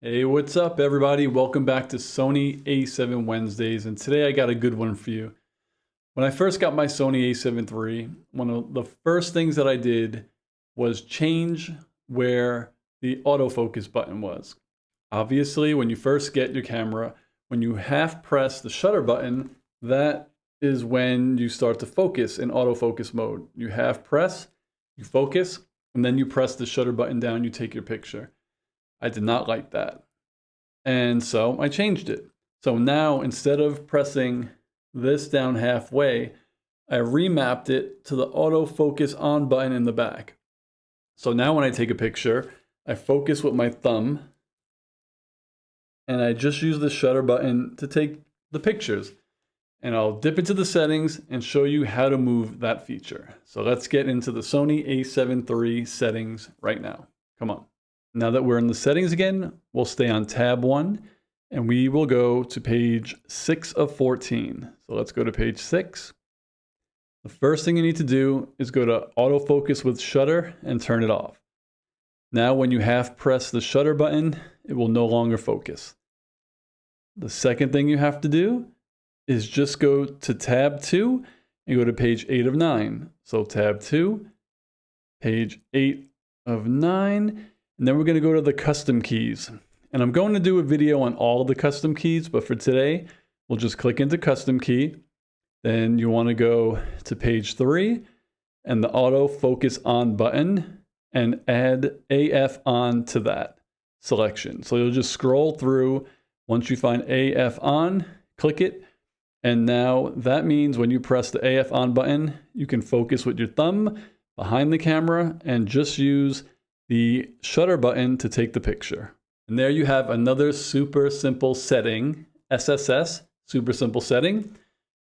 Hey, what's up everybody? Welcome back to Sony a7 Wednesdays, and today I got a good one for you. When I first got my Sony a7 III, one of the first things that I did was change where the autofocus button was. Obviously, when you first get your camera, when you half press the shutter button, that is when you start to focus in autofocus mode. You half press, you focus, and then you press the shutter button down, you take your picture. I did not like that. And so I changed it. So now instead of pressing this down halfway, I remapped it to the autofocus on button in the back. So now when I take a picture, I focus with my thumb and I just use the shutter button to take the pictures. And I'll dip into the settings and show you how to move that feature. So let's get into the Sony a7 III settings right now. Come on. Now that we're in the settings again, we'll stay on tab 1 and we will go to page 6 of 14. So let's go to page 6. The first thing you need to do is go to autofocus with shutter and turn it off. Now when you half press the shutter button, it will no longer focus. The second thing you have to do is just go to tab 2 and go to page 8 of 9. So tab 2, page 8 of 9. And then we're going to go to the custom keys. And I'm going to do a video on all of the custom keys, but for today, we'll just click into custom key. Then you want to go to page 3 and the auto focus on button and add AF on to that selection. So you'll just scroll through. Once you find AF on, click it. And now that means when you press the AF on button, you can focus with your thumb behind the camera and just use the shutter button to take the picture. And there you have another super simple setting, SSS, super simple setting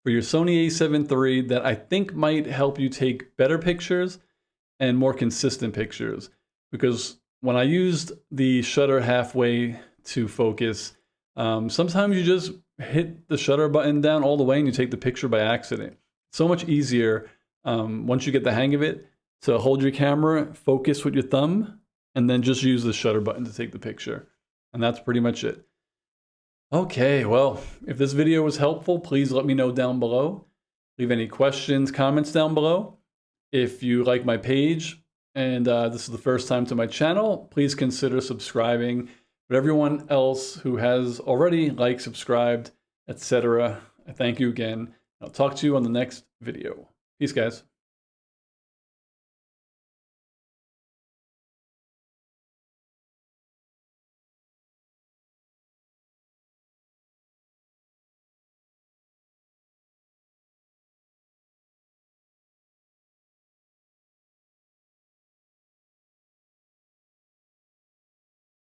for your Sony a7 III that I think might help you take better pictures and more consistent pictures. Because when I used the shutter halfway to focus, sometimes you just hit the shutter button down all the way and you take the picture by accident. So much easier once you get the hang of it to hold your camera, focus with your thumb, and then just use the shutter button to take the picture. And that's pretty much it. Okay, well, if this video was helpful, please let me know down below. Leave any questions, comments down below. If you like my page and this is the first time to my channel, please consider subscribing. But everyone else who has already liked, subscribed, etc., I thank you again. I'll talk to you on the next video. Peace, guys.